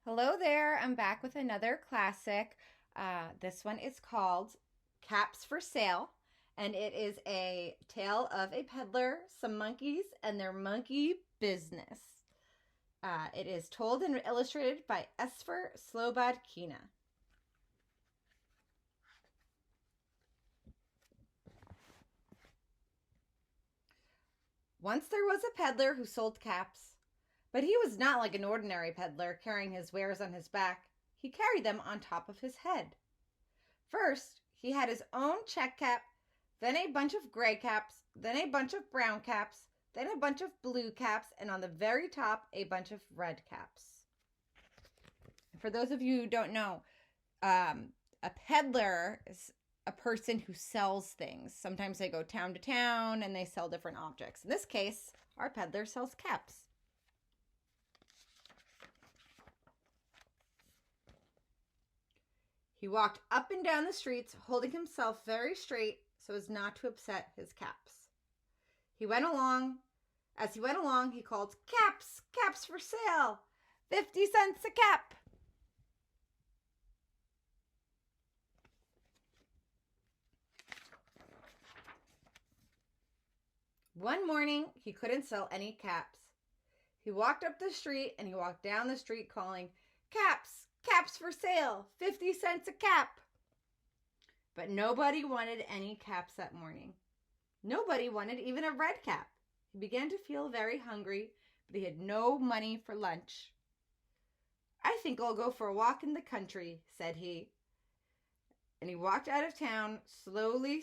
Hello there. I'm back with another classic. This one is called Caps for Sale, and it is a tale of a peddler, some monkeys, and their monkey business. It is told and illustrated by Esphyer Slobodkina. Once there was a peddler who sold caps, but he was not like an ordinary peddler carrying his wares on his back. He carried them on top of his head. First, he had his own check cap, then a bunch of gray caps, then a bunch of brown caps, then a bunch of blue caps, and on the very top, a bunch of red caps. For those of you who don't know, a peddler is a person who sells things. Sometimes they go town to town and they sell different objects. In this case, our peddler sells caps. He walked up and down the streets, holding himself very straight so as not to upset his caps. As he went along, he called, "Caps, caps for sale, 50 cents a cap." One morning, he couldn't sell any caps. He walked up the street and he walked down the street calling, "Caps, caps for sale, 50 cents a cap." But nobody wanted any caps that morning. Nobody wanted even a red cap. He began to feel very hungry, but he had no money for lunch. "I think I'll go for a walk in the country," said he. And he walked out of town slowly,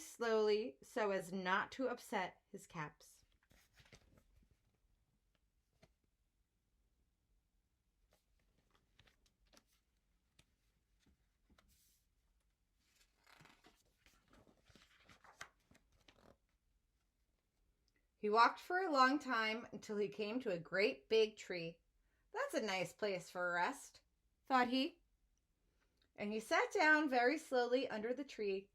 so as not to upset his caps. He walked for a long time until he came to a great big tree. "That's a nice place for a rest," thought he. And he sat down very slowly under the tree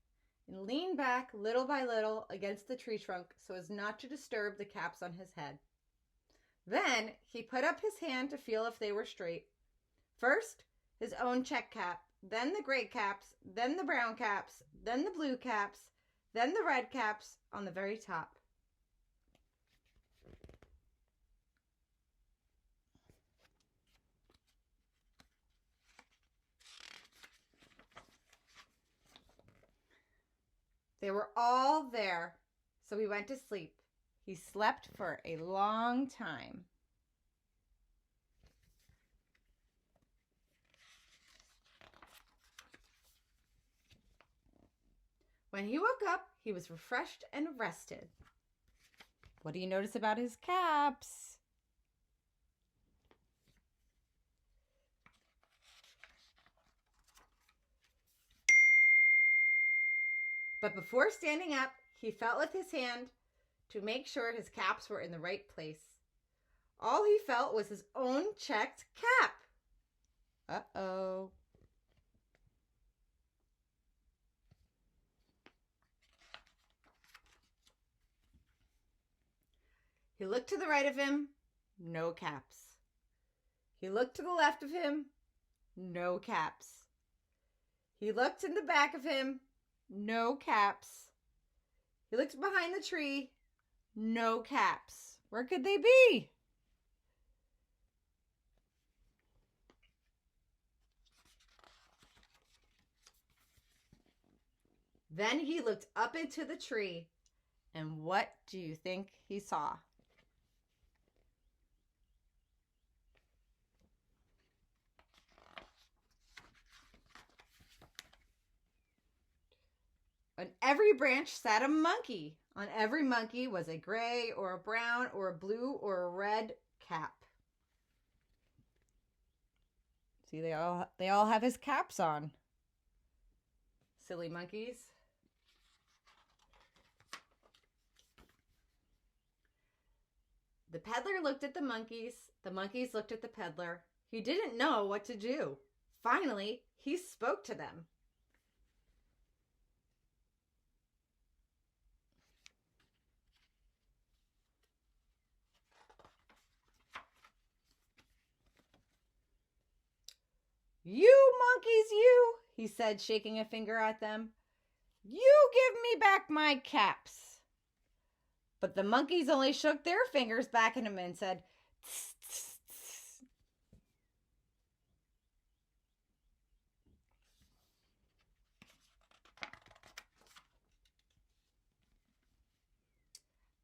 and leaned back little by little against the tree trunk so as not to disturb the caps on his head. Then he put up his hand to feel if they were straight. First, his own check cap, then the gray caps, then the brown caps, then the blue caps, then the red caps on the very top. They were all there, so he went to sleep. He slept for a long time. When he woke up, he was refreshed and rested. What do you notice about his caps? But before standing up, he felt with his hand to make sure his caps were in the right place. All he felt was his own checked cap. Uh-oh. He looked to the right of him, no caps. He looked to the left of him, no caps. He looked in the back of him, no caps. He looked behind the tree, no caps. Where could they be? Then he looked up into the tree, and what do you think he saw? On every branch sat a monkey. On every monkey was a gray or a brown or a blue or a red cap. See, they all have his caps on. Silly monkeys. The peddler looked at the monkeys looked at the peddler. He didn't know what to do. Finally, he spoke to them. "You monkeys, you," he said, shaking a finger at them. "You give me back my caps." But the monkeys only shook their fingers back at him and said, "Tss, tss, tss."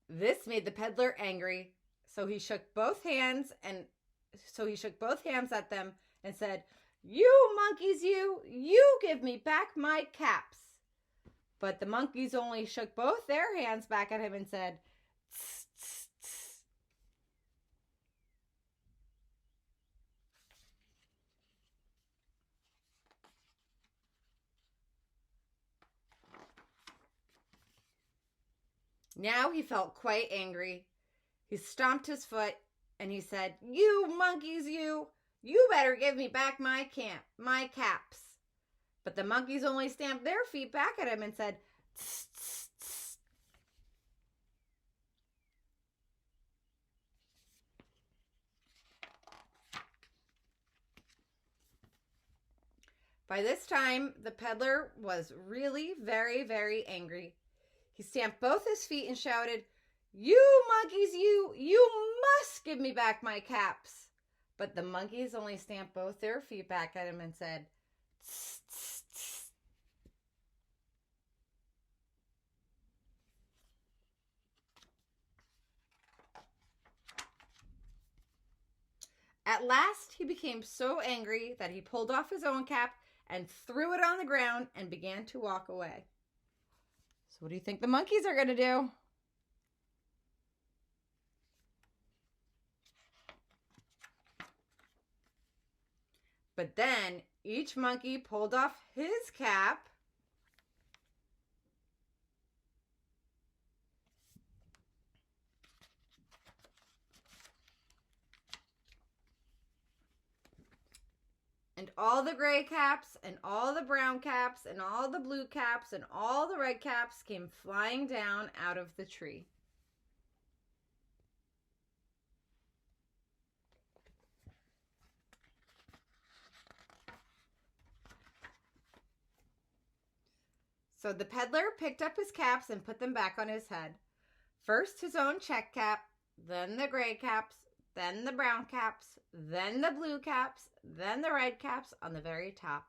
This made the peddler angry, so he shook both hands at them and said, "You monkeys, you give me back my caps." But the monkeys only shook both their hands back at him and said, "Tss, tss, tss." Now he felt quite angry. He stomped his foot and he said, "You monkeys, you better give me back my caps." But the monkeys only stamped their feet back at him and said, "Tss, tss, tss." By this time, the peddler was really very, very angry. He stamped both his feet and shouted, "You monkeys, you must give me back my caps." But the monkeys only stamped both their feet back at him and said, "Tss, tss, tss." At last, he became so angry that he pulled off his own cap and threw it on the ground and began to walk away. So what do you think the monkeys are going to do? But then each monkey pulled off his cap and all the gray caps and all the brown caps and all the blue caps and all the red caps came flying down out of the tree. So the peddler picked up his caps and put them back on his head. First his own check cap, then the gray caps, then the brown caps, then the blue caps, then the red caps on the very top.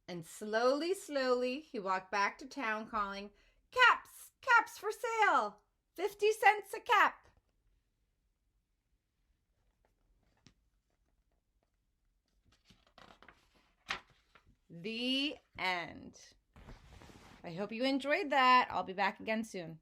And slowly, slowly, he walked back to town calling, "Caps, caps for sale, 50 cents a cap." The end. I hope you enjoyed that. I'll be back again soon.